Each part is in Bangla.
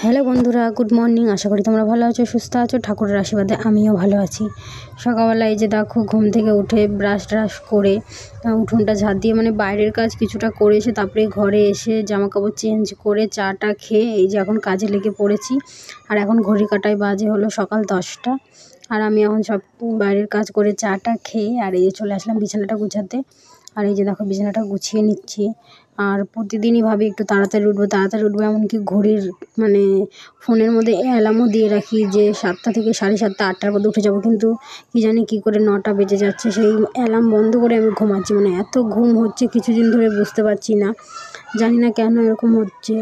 হ্যালো বন্ধুরা, গুড মর্নিং। আশা করি তোমরা ভালো আছো, সুস্থ আছো। ঠাকুরের আশীর্বাদে আমিও ভালো আছি। সকালবেলা এই যে দেখো, ঘুম থেকে উঠে ব্রাশ ট্রাশ করে উঠোনটা ঝাড় দিয়ে বাইরের কাজ কিছুটা করে এসে তারপরে ঘরে এসে জামা কাপড় চেঞ্জ করে চাটা খেয়ে এই যে এখন কাজে লেগে পড়েছি। আর এখন ঘড়ি কাটায় বাজে হলো সকাল 10টা। আর আমি এখন সব বাইরের কাজ করে চাটা খেয়ে আর এই যে চলে আসলাম বিছানাটা গুছাতে। আর এই যে দেখো, বিছানাটা গুছিয়ে নিচ্ছি। আর প্রতিদিনই ভাবি একটু তাড়াতাড়ি উঠবো, এমনকি ঘড়ির ফোনের মধ্যে অ্যালার্মও দিয়ে রাখি যে 7টা থেকে 7:30 8টার মধ্যে উঠে যাবো, কিন্তু কী জানি কী করে 9টা বেজে যাচ্ছে। সেই অ্যালার্ম বন্ধ করে আমি ঘুমাচ্ছি। এত ঘুম হচ্ছে কিছুদিন ধরে, বুঝতে পারছি না, জানি না কেন এরকম হচ্ছে।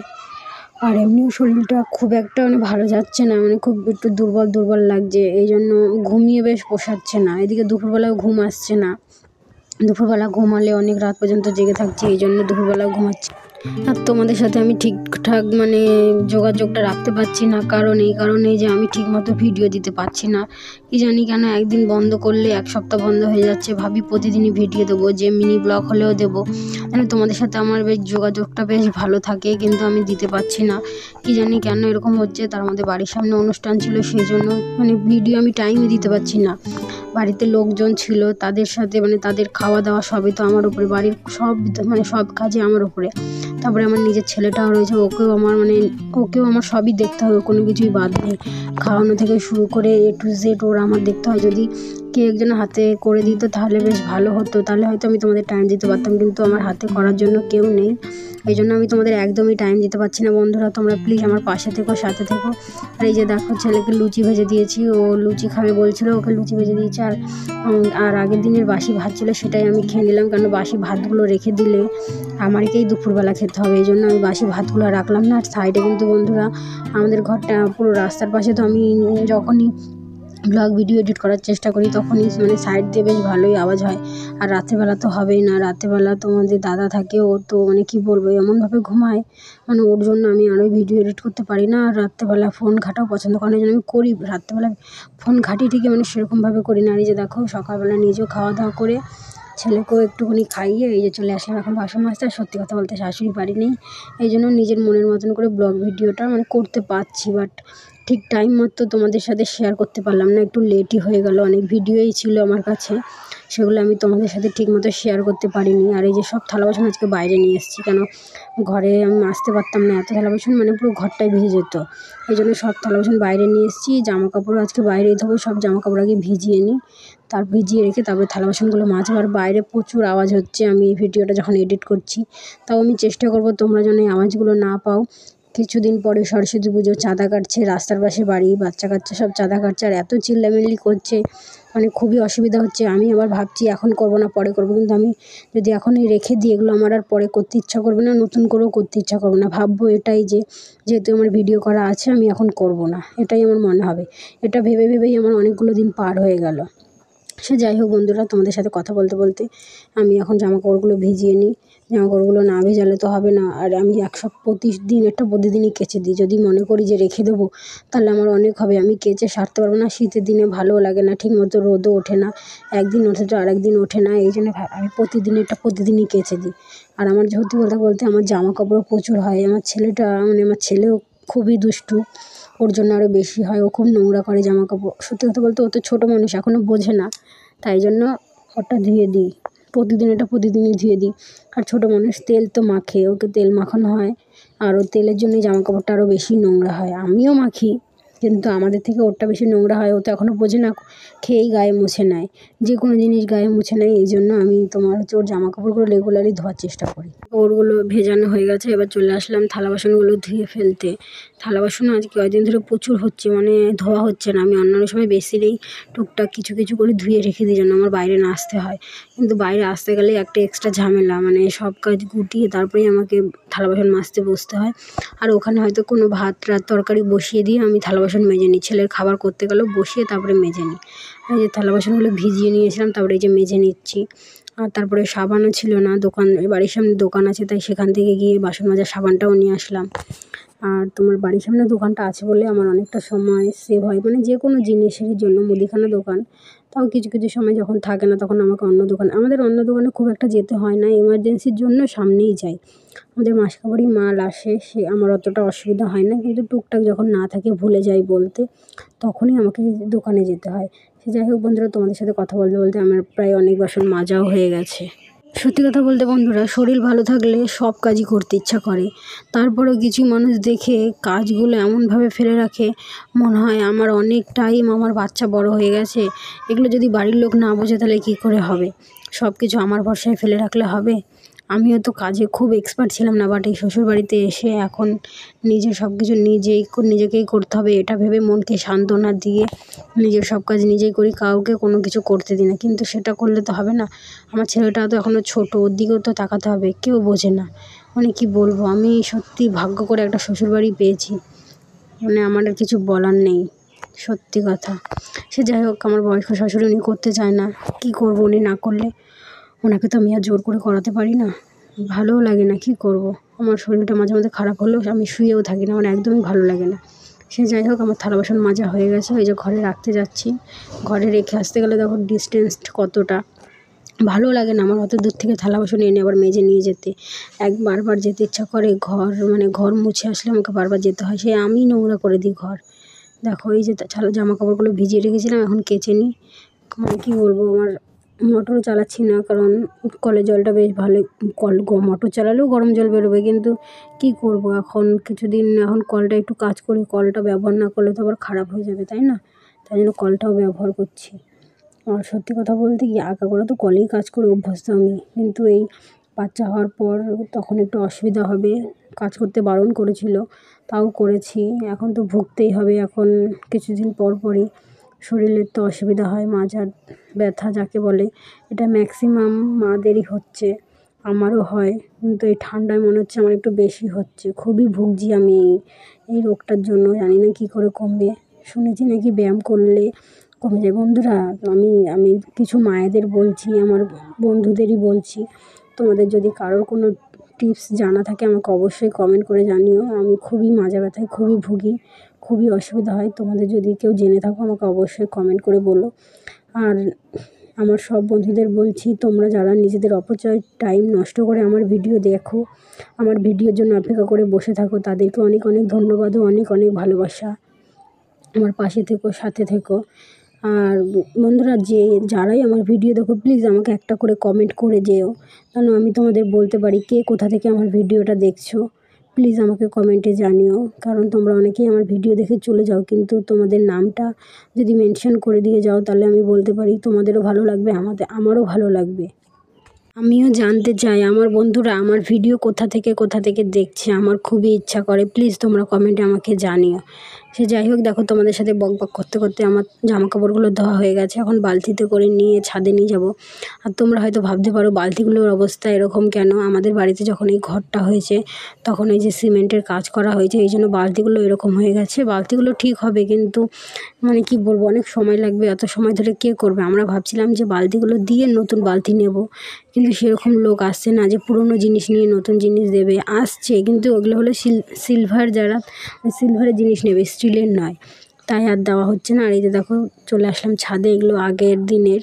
আর এমনিও শরীরটা খুব একটা ভালো যাচ্ছে না, খুব একটু দুর্বল লাগছে। এই জন্য ঘুমিয়ে বেশ পোষাচ্ছে না। এদিকে দুপুরবেলাও ঘুম আসছে না। দুপুরবেলা ঘুমালে অনেক রাত পর্যন্ত জেগে থাকছি, এই জন্য দুপুরবেলাও ঘুমাচ্ছি। আর তোমাদের সাথে আমি ঠিকঠাক যোগাযোগটা রাখতে পারছি না, কারণ এই কারণেই যে আমি ঠিকমতো ভিডিও দিতে পারছি না। কি জানি কেন, একদিন বন্ধ করলে 1 সপ্তাহ বন্ধ হয়ে যাচ্ছে। ভাবি প্রতিদিনই ভিডিও দেবো, যে মিনি ব্লগ হলেও দেবো, তোমাদের সাথে আমার বেশ যোগাযোগটা বেশ ভালো থাকে, কিন্তু আমি দিতে পারছি না। কি জানি কেন এরকম হচ্ছে। তার মধ্যে বাড়ির সামনে অনুষ্ঠান ছিল, সেই জন্য ভিডিও আমি টাইমে দিতে পারছি না। বাড়িতে লোকজন ছিল, তাদের সাথে তাদের খাওয়া দাওয়া সবই তো আমার উপরে, বাড়ির সব সব কাজে আমার উপরে। তারপরে আমার নিজের ছেলেটাও রয়েছে, ওকেও আমার সবই দেখতে হবে, কোনো কিছুই বাদ নেই। খাওয়ানো থেকে শুরু করে A to Z ওর আমার দেখতে হয়। যদি কে একজন হাতে করে দিত তাহলে বেশ ভালো হতো, তাহলে হয়তো আমি তোমাদের টাইম দিতে পারতাম, কিন্তু আমার হাতে করার জন্য কেউ নেই। এই জন্য আমি তোমাদের একদমই টাইম দিতে পারছি না। বন্ধুরা, তোমরা প্লিজ আমার পাশে থেকো, সাথে থেকো। আর এই যে দেখো, ছেলেকে লুচি ভেজে দিয়েছি, ও লুচি খাবে বলছিল, ওকে লুচি ভেজে দিয়েছি। আর আগের দিনের বাসি ভাত ছিল, সেটাই আমি খেয়ে নিলাম, কারণ বাসি ভাতগুলো রেখে দিলে আমারকেই দুপুরবেলা খেতে হবে। এই জন্য আমি বাসি ভাতগুলো রাখলাম না। আর সাইডে কিন্তু বন্ধুরা, আমাদের ঘরটা পুরো রাস্তার পাশে, তো আমি যখনই ব্লগ ভিডিও এডিট করার চেষ্টা করি তখনই সাইড দিয়ে বেশ ভালোই আওয়াজ হয়। আর রাত্রেবেলা তো হবেই না। রাত্রেবেলা তোমাদের দাদা থাকে, ও তো কী বলবো, এমনভাবে ঘুমায়, ওর জন্য আমি আরও ভিডিও এডিট করতে পারি না। আর রাত্রেবেলা ফোন ঘাটাও পছন্দ করে না, এই জন্য আমি করি রাত্রেবেলা ফোন ঘাটি ঠিকই, সেরকমভাবে করি না। আর এই যে দেখো, সকালবেলা নিজেও খাওয়া দাওয়া করে ছেলেকেও একটুখানি খাইয়ে এই যে চলে আসলাম এখন বাসন মাজতে। আর সত্যি কথা বলতে শাশুড়ি বাড়ি নেই, এই জন্য নিজের মনের মতন করে ব্লগ ভিডিওটা করতে পারছি, বাট ঠিক টাইম মতো তোমাদের সাথে শেয়ার করতে পারলাম না, একটু লেটই হয়ে গেল। অনেক ভিডিওই ছিল আমার কাছে, সেগুলো আমি তোমাদের সাথে ঠিক মতো শেয়ার করতে পারিনি। আর এই যে সব থালা বাসন আজকে বাইরে নিয়ে এসেছি, কেন ঘরে আমি মাজতে পারতাম না, এত থালা বাসন পুরো ঘরটাই ভিজে যেত। এই জন্য সব থালা বাসন বাইরে নিয়ে এসেছি। জামা কাপড়ও আজকে বাইরেই ধোবো, সব জামা কাপড় আগে ভিজিয়ে নিই, ভিজিয়ে রেখে তারপরে থালা বাসনগুলো মাজবো। আর বাইরে প্রচুর আওয়াজ হচ্ছে আমি এই ভিডিওটা যখন এডিট করছি, তাও আমি চেষ্টা করবো তোমরা যেন এই আওয়াজগুলো না পাও। কিছুদিন পরে সরস্বতী পুজো, চাঁদা কাটছে, রাস্তার পাশে বাড়ি, বাচ্চা কাচ্চা সব চাঁদা কাটছে, আর এত চিল্লামিল্লি করছে, খুবই অসুবিধা হচ্ছে। আমি আবার ভাবছি এখন করবো না পরে করবো, কিন্তু আমি যদি এখনই রেখে দিই, এগুলো আমার আর পরে করতে ইচ্ছা করবে না, নতুন করেও করতে ইচ্ছা করবে না। ভাববো এটাই যে যেহেতু আমার ভিডিও করা আছে, আমি এখন করবো না, এটাই আমার মনে হবে। এটা ভেবেই আমার অনেকগুলো দিন পার হয়ে গেল। সে যাই হোক বন্ধুরা, তোমাদের সাথে কথা বলতে বলতে আমি এখন জামাকাপড়গুলো ভিজিয়ে নিই। জামাকাপড়গুলো না ভেজালে তো হবে না। আর আমি প্রতিদিনই কেচে দিই। যদি মনে করি যে রেখে দেবো, তাহলে আমার অনেক হবে, আমি কেচে সারতে পারবো না। শীতের দিনে ভালোও লাগে না, ঠিকমতো রোদও ওঠে না, একদিন ওঠে তো আরেকদিন ওঠে না। এই জন্য আমি প্রতিদিনই কেচে দিই। আর আমার সত্যি কথা বলতে আমার জামাকাপড়ও প্রচুর হয়। আমার ছেলেও খুবই দুষ্টু, ওর জন্য আরও বেশি হয়। ও খুব নোংরা করে জামাকাপড়। সত্যি কথা বলতে ও তো ছোটো মানুষ, এখনও বোঝে না, তাই জন্য ওটা ধুয়ে দিই, প্রতিদিনই ধুয়ে দিই। আর ছোটো মানুষ তেল তো মাখে, ওকে তেল মাখানো হয়, আর ওর তেলের জন্যই জামাকাপড়টা আরও বেশি নোংরা হয়। আমিও মাখি, কিন্তু আমাদের থেকে ওরটা বেশি নোংরা হয়। ও তো এখনও বোঝে না, খেয়েই গায়ে মুছে নেয়, যে কোনো জিনিস গায়ে মুছে নেয়। এই জন্য আমি ওর জামাকাপড়গুলো রেগুলারই ধোয়ার চেষ্টা করি। ওরগুলো ভেজানো হয়ে গেছে, এবার চলে আসলাম থালা বাসনগুলো ধুয়ে ফেলতে। থালা বাসনও আজকে কয়েকদিন ধরে প্রচুর হচ্ছে, ধোয়া হচ্ছে না। আমি অন্যান্য সময় বেশি নেই, টুকটাক কিছু করে ধুয়ে রেখে দিই, যেন আমার বাইরে না আসতে হয়। কিন্তু বাইরে আসতে গেলে একটা এক্সট্রা ঝামেলা, সব কাজ গুটিয়ে তারপরেই আমাকে থালা বাসন মাজতে বসতে হয়। আর ওখানে হয়তো কোনো ভাত তরকারি বসিয়ে দিয়ে আমি থালা বাসন মেজে নিই, ছেলের খাবার করতে গেলেও বসিয়ে তারপরে মেজে নিই। এই যে থালা বাসনগুলো ভিজিয়ে নিয়েছিলাম, তারপরে এই যে মেজে নিচ্ছি। আর তারপরে সাবানও ছিল না, বাড়ির সামনে দোকান আছে, তাই সেখান থেকে গিয়ে বাসন মাজার সাবানটাও নিয়ে আসলাম। আর তোমার বাড়ির সামনে দোকানটা আছে বলে আমার অনেকটা সময় সেভ হয়, মানে যে কোনো জিনিসের জন্য। মুদিখানা দোকান, তাও কিছু কিছু সময় যখন থাকে না তখন আমাকে অন্য দোকানে, আমাদের অন্য দোকানে খুব একটা যেতে হয় না, এমার্জেন্সির জন্য সামনেই যাই। আমাদের মাস কাবারি মাল আসে, সে আমার অতটা অসুবিধা হয় না, কিন্তু টুকটাক যখন না থাকে ভুলে যাই বলতে, তখনই আমাকে দোকানে যেতে হয়। সে যাই হোক বন্ধুরা, তোমাদের সাথে কথা বলতে বলতে আমার প্রায় অনেক বাসন মাজাও হয়ে গেছে। সত্যি কথা বলতে বন্ধুরা, শরীর ভালো থাকলে সব কাজই করতে ইচ্ছা করে। তারপরেও কিছু মানুষ দেখে কাজগুলো এমনভাবে ফেলে রাখে, মনে হয় আমার অনেক টাইম, আমার বাচ্চা বড় হয়ে গেছে, এগুলো যদি বাড়ির লোক না বোঝে তাহলে কী করে হবে? সব কিছু আমার ভরসায় ফেলে রাখলে হবে? আমিও তো কাজে খুব এক্সপার্ট ছিলাম না, বাট এই শ্বশুরবাড়িতে এসে এখন নিজে সব কিছু নিজেকেই করতে হবে, এটা ভেবে মনকে সান্ত্বনা দিয়ে নিজের সব কাজ নিজেই করি, কাউকে কোনো কিছু করতে দিই না। কিন্তু সেটা করলে তো হবে না, আমার ছেলেটা তো এখনও ছোটো, ওর দিকেও তো তাকাতে হবে, কেউ বোঝে না। মানে কি বলবো, আমি সত্যি ভাগ্য করে একটা শ্বশুরবাড়ি পেয়েছি, মানে আমার আর কিছু বলার নেই, সত্যি কথা। সে যাই হোক, আমার বয়স্ক শাশুড়ি, উনি করতে চায় না, কি করব, উনি না করলে? ওনাকে তো আমি আর জোর করে করাতে পারি না, ভালোও লাগে না, কি করব। আমার শরীরটা মাঝে মাঝে খারাপ হলেও আমি শুয়েও থাকি না, আমার একদমই ভালো লাগে না। সে যাই হোক, আমার থালা বাসন মাজা হয়ে গেছে, ওই যে ঘরে রাখতে যাচ্ছি। ঘরে রেখে আসতে গেলে দেখো ডিস্টেন্স কতটা, ভালো লাগে না আমার অত দূর থেকে থালা বাসন এনে আবার মেজে নিয়ে যেতে। বারবার যেতে ইচ্ছা করে, ঘর মুছে আসলে আমাকে বারবার যেতে হয়, সে আমি নোংরা করে দিই ঘর। দেখো এই যে জামা কাপড়গুলো ভিজিয়ে রেখেছিলাম, এখন কেচে নিই। মানে কী বলবো, আমার মোটরও চালাচ্ছি না, কারণ কলের জলটা বেশ ভালোই, মোটর চালালেও গরম জল বেরোবে, কিন্তু কী করব এখন কিছুদিন, এখন কলটা একটু কাজ করি, কলটা ব্যবহার না করলে তো আবার খারাপ হয়ে যাবে, তাই না? তাই জন্য কলটাও ব্যবহার করছি। আর সত্যি কথা বলতে কি, আগাগোড়া তো কলেই কাজ করে অভ্যস্ত আমি, কিন্তু এই বাচ্চা হওয়ার পর তখন একটু অসুবিধা হবে, কাজ করতে বারণ করেছিল, তাও করেছি। এখন তো ভুগতেই হবে, এখন কিছুদিন পর পরই শরীরের তো অসুবিধা হয়, মাজার ব্যথা যাকে বলে, এটা ম্যাক্সিমাম মাদেরই হচ্ছে, আমারও হয়, কিন্তু এই ঠান্ডায় মনে হচ্ছে আমার একটু বেশি হচ্ছে, খুবই ভুগছি আমি এই রোগটার জন্য, জানি না কী করে কমবে। শুনেছি নাকি ব্যায়াম করলে কমে যায়। বন্ধুরা, আমি কিছু মায়েদের বলছি, আমার বন্ধুদেরই বলছি, তোমাদের যদি কারোর কোনো টিপস জানা থাকে আমাকে অবশ্যই কমেন্ট করে জানিও। আমি খুবই মাজা ব্যথায় খুবই ভুগি, খুবই অসুবিধা হয়, তোমাদের যদি কেউ জেনে থাকো আমাকে অবশ্যই কমেন্ট করে বলো। আর আমার সব বন্ধুদের বলছি, তোমরা যারা নিজেদের অপচয় টাইম নষ্ট করে আমার ভিডিও দেখো, আমার ভিডিওর জন্য অপেক্ষা করে বসে থাকো, তাদেরকে অনেক অনেক ধন্যবাদ ও অনেক অনেক ভালোবাসা। আমার পাশে থেকো, সাথে থেকো। আর বন্ধুরা, যারাই আমার ভিডিও দেখো, প্লিজ আমাকে একটা করে কমেন্ট করে যেও, যেন আমি তোমাদের বলতে পারি কে কোথা থেকে আমার ভিডিওটা দেখছো। প্লিজ আমাকে কমেন্টে জানিও, কারণ তোমরা অনেকেই আমার ভিডিও দেখে চলে যাও, কিন্তু তোমাদের নামটা যদি মেনশন করে দিয়ে যাও তাহলে আমি বলতে পারি, তোমাদেরও ভালো লাগবে, আমারও ভালো লাগবে। আমিও জানতে চাই আমার বন্ধুরা আমার ভিডিও কোথা থেকে দেখছে, আমার খুবই ইচ্ছা করে, প্লিজ তোমরা কমেন্টে আমাকে জানিও। সে যাই হোক, দেখো তোমাদের সাথে বকবক করতে করতে আমার জামা কাপড়গুলো ধোয়া হয়ে গেছে, এখন বালতিতে করে নিয়ে ছাদে নিয়ে যাব। আর তোমরা হয়তো ভাবতে পারো বালতিগুলোর অবস্থা এরকম কেন, আমাদের বাড়িতে যখন এই ঘরটা হয়েছে তখন এই যে সিমেন্টের কাজ করা হয়েছে, এই জন্য বালতিগুলো এরকম হয়ে গেছে। বালতিগুলো ঠিক হবে, কিন্তু মানে কি বলবো, অনেক সময় লাগবে, এত সময় ধরে কে করবে। আমরা ভাবছিলাম যে বালতিগুলো দিয়ে নতুন বালতি নেব, কিন্তু সেরকম লোক আসছে না যে পুরনো জিনিস নিয়ে নতুন জিনিস দেবে, আসছে কিন্তু ওগুলো হলো সিলভার, যারা সিলভারের জিনিস নেবে, স্টিলের নয়, তাই আর দেওয়া হচ্ছে না। আর এই যে দেখো চলে আসলাম ছাদে, এগুলো আগের দিনের,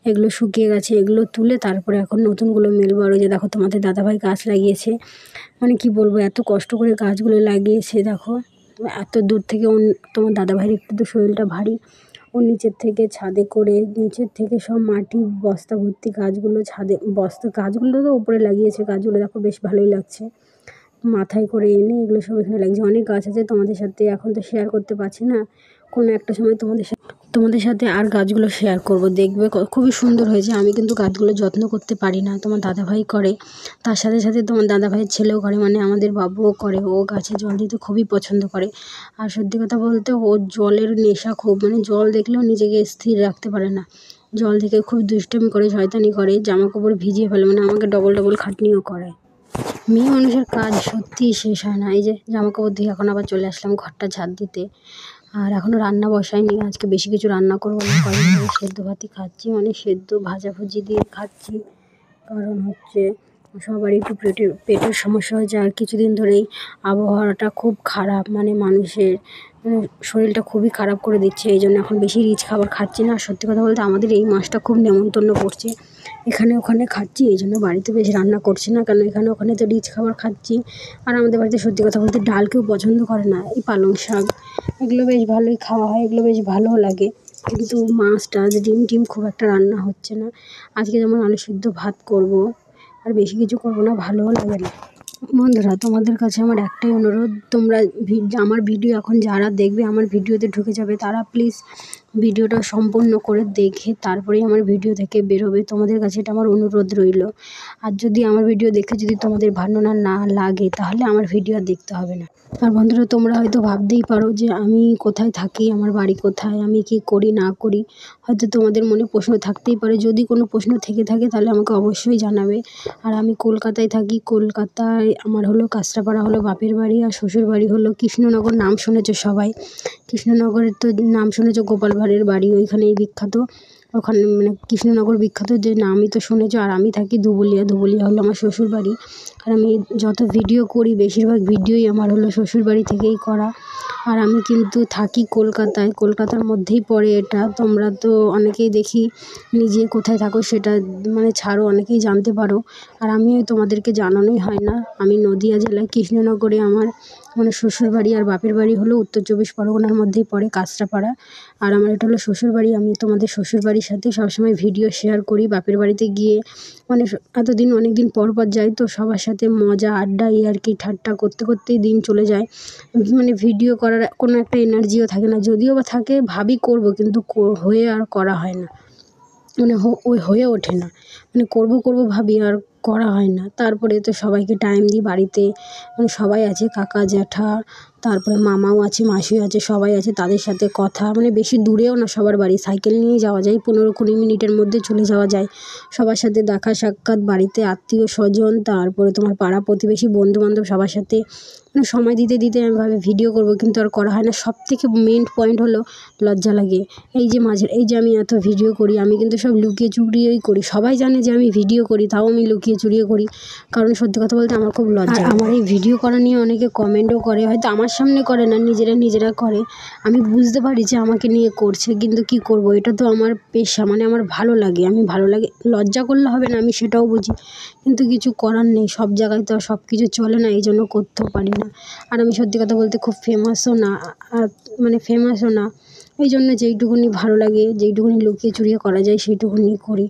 এগুলো শুকিয়ে গেছে, এগুলো তুলে তারপরে এখন নতুনগুলো মেলবো। আর ওই যে দেখো তোমাদের দাদাভাই গাছ লাগিয়েছে, মানে কি বলবো, এত কষ্ট করে গাছগুলো লাগিয়েছে, দেখো এত দূর থেকে। তোমার দাদাভাইয়ের একটু তো শরীরটা ভারী, ও নিচের থেকে ছাদে করে, নিচের থেকে সব মাটি বস্তা ভর্তি গাছগুলো ছাদে, গাছগুলো তো উপরে লাগিয়েছে, গাছগুলো দেখো বেশ ভালোই লাগছে, মাথায় করে এনে এগুলো সব এখানে লাগছে। অনেক গাছ আছে, তোমাদের সাথে এখন তো শেয়ার করতে পারছি না, কোনো একটা সময় তোমাদের সাথে আর গাছগুলো শেয়ার করব, দেখবে খুবই সুন্দর হয়েছে। আমি কিন্তু গাছগুলো যত্ন করতে পারি না, তোমার দাদাভাই করে, তার সাথে সাথে তোমার দাদাভাইয়ের ছেলেও করে, মানে আমাদের বাবুও করে, ও গাছে জল দিতে খুবই পছন্দ করে। আর সত্যি কথা বলতে ওর জলের নেশা খুব, মানে জল দেখলেও নিজেকে স্থির রাখতে পারে না, জল থেকে খুব দুষ্টুমি করে, শয়তানি করে, জামা কাপড় ভিজিয়ে ফেলে, মানে আমাকে ডবল ডবল খাটনিও করায়। মেয়ে মানুষের কাজ সত্যিই শেষ হয় না। এই যে জামা কাপড় ধুয়ে এখন আবার চলে আসলাম ঘরটা ঝাড় দিতে, আর এখনও রান্না বসাইনি, আজকে বেশি কিছু রান্না করবো না, কারণ সেদ্ধ ভাতই খাচ্ছি, মানে সেদ্ধ ভাজাভুজি দিয়ে খাচ্ছি, কারণ হচ্ছে সবারই একটু পেটের সমস্যা হয়েছে। আর কিছুদিন ধরেই আবহাওয়াটা খুব খারাপ, মানে মানুষের শরীরটা খুবই খারাপ করে দিচ্ছে। এই জন্য এখন বেশি রিচ খাবার খাচ্ছি না। আর সত্যি কথা বলতে আমাদের এই মাসটা খুব নেমন্তন্ন পড়ছে, এখানে ওখানে খাচ্ছি। এই জন্য বাড়িতে বেশি রান্না করছি না, কারণ এখানে ওখানে তো রিচ খাবার খাচ্ছি। আর আমাদের বাড়িতে সত্যি কথা বলতে ডাল কেউ পছন্দ করে না। এই পালং শাক এগুলো বেশ ভালোই খাওয়া হয়, এগুলো বেশ ভালোও লাগে। কিন্তু মাছ টাছ ডিম টিম খুব একটা রান্না হচ্ছে না। আজকে যেমন আলু সিদ্ধ ভাত করব, আর বেশি কিছু করব না, ভালোও লাগে না। বন্ধুরা, তোমাদের কাছে আমার একটাই অনুরোধ, তোমরা আমার ভিডিও এখন যারা দেখবে, আমার ভিডিওতে ঢুকে যাবে, তারা প্লিজ ভিডিওটা সম্পূর্ণ করে দেখে তারপরেই আমার ভিডিও থেকে বেরোবে। তোমাদের কাছে এটা আমার অনুরোধ রইল। আর যদি আমার ভিডিও দেখে যদি তোমাদের ভালো না লাগে, তাহলে আমার ভিডিও আর দেখতে হবে না। আর বন্ধুরা, তোমরা হয়তো ভাবতেই পারো যে আমি কোথায় থাকি, আমার বাড়ি কোথায়, আমি কি করি না করি, হয়তো তোমাদের মনে প্রশ্ন থাকতেই পারে। যদি কোনো প্রশ্ন থেকে থাকে তাহলে আমাকে অবশ্যই জানাবে। আর আমি কলকাতায় থাকি। কলকাতায় আমার হলো কাঁচরাপাড়া হলো বাপের বাড়ি, আর শ্বশুর বাড়ি হলো কৃষ্ণনগর। নাম শুনেছো সবাই, কৃষ্ণনগরের তো নাম শুনেছো, গোপাল ভাঁড়ের বাড়ি ওইখানেই বিখ্যাত। ওখানে মানে কৃষ্ণনগর বিখ্যাত যে নামই তো শুনেছো। আর আমি থাকি ধুবুলিয়া, ধুবুলিয়া হলো আমার শ্বশুর বাড়ি। আর আমি যত ভিডিও করি বেশিরভাগ ভিডিওই আমার হলো শ্বশুর বাড়ি থেকেই করা। আর আমি কিন্তু থাকি কলকাতায়, কলকাতার মধ্যেই পড়ে এটা। তোমরা তো অনেকেই দেখি নিজে কোথায় থাকো সেটা মানে ছাড়ো, অনেকেই জানতে পারো। আর আমিও তোমাদেরকে জানানোই হয় না। আমি নদিয়া জেলায় কৃষ্ণনগরে আমার মানে শ্বশুর বাড়ি, আর বাপের বাড়ি হলো উত্তর চব্বিশ পরগনার মধ্যেই পড়ে কাঁচরাপাড়া। আর আমার এটা হলো শ্বশুর বাড়ি। আমি তোমাদের শ্বশুর বাড়ির সাথে সবসময় ভিডিও শেয়ার করি। বাপের বাড়িতে গিয়ে মানে এতদিন অনেক দিন পর যাই, তো সবার সাথে মজা আড্ডা ইয়ার্কি ঠাট্টা করতে করতেই দিন চলে যায়। মানে ভিডিও করার কোনো একটা এনার্জিও থাকে না, যদিও বা থাকে ভাবি করব, কিন্তু হয়ে আর করা হয় না, মানে ওই হয়ে ওঠে না। মানে করব ভাবি আর করা হয় না। তারপরে তো সবাইকে টাইম দিই বাড়িতে, মানে সবাই আছে, কাকা জ্যাঠা, তারপরে মামাও আছে, মাসিও আছে, সবাই আছে, তাদের সাথে কথা, মানে বেশি দূরেও না সবার বাড়ি, সাইকেল নিয়েই যাওয়া যায়, 15-20 মিনিটের মধ্যে চলে যাওয়া যায়। সবার সাথে দেখা সাক্ষাৎ, বাড়িতে আত্মীয় স্বজন, তারপরে তোমার পাড়া প্রতিবেশী বন্ধুবান্ধব সবার সাথে মানে সময় দিতে দিতে আমি ভাবি ভিডিও করব, কিন্তু আর করা হয় না। সবথেকে মেইন পয়েন্ট হলো লজ্জা লাগে। এই যে আমি এত ভিডিও করি, আমি কিন্তু সব লুকিয়ে চুরিয়েই করি। সবাই জানে যে আমি ভিডিও করি, তাও আমি লুকিয়ে চুরিয়ে করি, কারণ সত্যি কথা বলতে আমার খুব লজ্জা। আমার এই ভিডিও করা নিয়ে অনেকে কমেন্টও করে, হয়তো আমার সামনে করে না, নিজেরা করে। আমি বুঝতে পারি যে আমাকে নিয়ে করছে, কিন্তু কি করব, এটা তো আমার পেশা, মানে আমার ভালো লাগে, লজ্জা করলে হবে না, আমি সেটাও বুঝি, কিন্তু কিছু করার নেই। সব জায়গায় তো আর সব কিছু চলে না, এই জন্য করতেও পারি না। আর আমি সত্যি কথা বলতে খুব ফেমাসও না, এই জন্য যেইটুকুনি ভালো লাগে, যেইটুকুনি লুকিয়ে চুরিয়ে করা যায় সেইটুকুনি করি।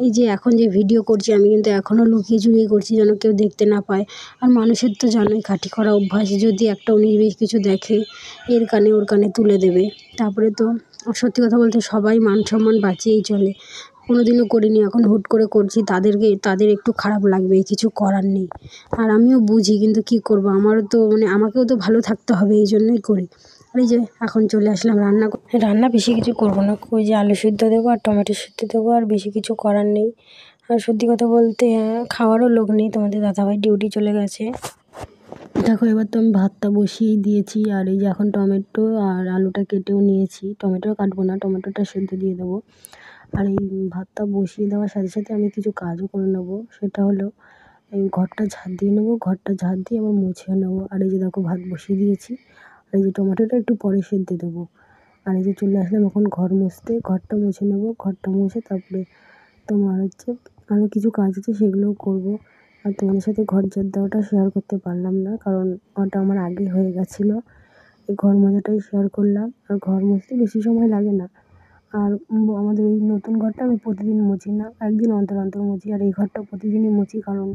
এই যে এখন যে ভিডিও করছি, আমি কিন্তু এখনও লুকিয়ে চুরিয়ে করছি, যেন কেউ দেখতে না পায়। আর মানুষের তো জানোই খাঁটি করা অভ্যাস, যদি একটা 19-20 কিছু দেখে, এর কানে ওর কানে তুলে দেবে। তারপরে তো সত্যি কথা বলতে সবাই মান সম্মান বাঁচিয়েই চলে। কোনোদিনও করিনি, এখন হুট করে করছি, তাদের একটু খারাপ লাগবেই, কিছু করার নেই। আর আমিও বুঝি, কিন্তু কি করব, আমারও তো মানে আমাকেও তো ভালো থাকতে হবে, এই জন্যই করি। আর এই যে এখন চলে আসলাম রান্না বেশি কিছু করব না, ওই যে আলু সিদ্ধ দেবো আর টমেটো সিদ্ধ দেবো, আর বেশি কিছু করার নেই। আর সত্যি কথা বলতে খাওয়ারও লোক নেই, তোমাদের দাদাভাই ডিউটি চলে গেছে। দেখো, এবার তো আমি ভাতটা বসিয়েই দিয়েছি, আর এই যে এখন টমেটো আর আলুটা কেটেও নিয়েছি। টমেটো কাটবো না, টমেটোটা সেদ্ধ দিয়ে দেবো। আর এই ভাতটা বসিয়ে দেওয়ার সাথে সাথে আমি কিছু কাজও করে নেবো, সেটা হলো এই ঘরটা ঝাঁট দিয়ে নেবো, ঘরটা ঝাঁট দিয়ে আবার মুছেও নেবো। আর এই যে দেখো ভাত বসিয়ে দিয়েছি, আর এই যে টমেটোটা একটু পরে সেদ্ধ দেবো। আর এই যে চলে আসলাম এখন ঘর মুছতে, ঘরটা মুছে নেবো, ঘরটা মুছে তারপরে তোমার হচ্ছে আরও কিছু কাজ আছে, সেগুলোও করবো। আর তোমাদের সাথে ঘর ঝাড় দেওয়াটা শেয়ার করতে পারলাম না, কারণ ওটা আমার আগে হয়ে গেছিলো। এই ঘর মোছাটাই শেয়ার করলাম। আর ঘর মুছতে বেশি সময় লাগে না। আর আমাদের এই নতুন ঘরটা আমি প্রতিদিন মুছি না, একদিন অন্তর অন্তর মুছি। আর এই ঘরটা প্রতিদিনই মুছি, কারণ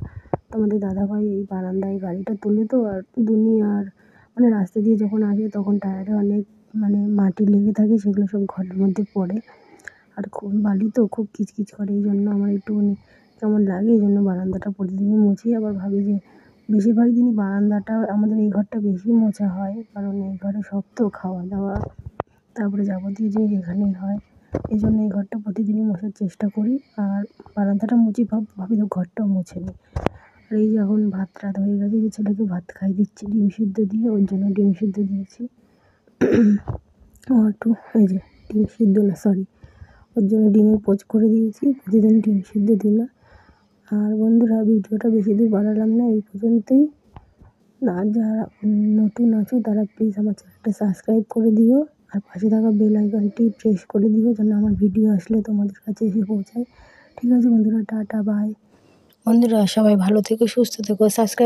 তোমাদের দাদাভাই এই বারান্দায় গাড়িটা তোলে তো, আর দুনিয়ার মানে রাস্তা দিয়ে যখন আসে তখন টায়ারে অনেক মানে মাটি লেগে থাকে, সেগুলো সব ঘরের মধ্যে পড়ে। আর খুব বালি তো খুব কিচকিচ করে, এই জন্য আমার একটুখানি কেমন লাগে, এই জন্য বারান্দাটা প্রতিদিনই মুছি। আবার ভাবি যে বেশিরভাগ দিনই বারান্দাটা আমাদের এই ঘরটা বেশি মোছা হয়, কারণ এই ঘরে সব তো খাওয়া দাওয়া তারপরে যাবতীয় জিনিস এখানেই হয়। এই জন্য এই ঘরটা প্রতিদিনই মোছার চেষ্টা করি। আর বারান্দাটা মুছি, ভাবি তো ঘরটাও মুছে নিই। আর এই যে এখন ভাত রাত হয়ে গেছে, যে ছেলেকে ভাত খাইয়ে দিচ্ছি ডিম সিদ্ধ দিয়ে, ওর জন্য ডিম সিদ্ধ দিয়েছি। ও একটু এই যে ওর জন্য ডিমের পোচ করে দিয়েছি, প্রতিদিন ডিম সিদ্ধ দিই না। আর বন্ধুরা, ভিডিওটা বেশি দূর বাড়ালাম না, এই পর্যন্তই। আর যারা নতুন আছো তারা প্লিজ আমার চ্যানেলটা সাবস্ক্রাইব করে দিও, আর পাশে থাকা বেল আইকনটি প্রেস করে দিও, যেন আমার ভিডিও আসলে তোমাদের কাছে এসে পৌঁছায়। ঠিক আছে বন্ধুরা, টাটা বাই। বন্ধুরা সবাই ভালো থেকো, সুস্থ থেকো, সাবস্ক্রাইব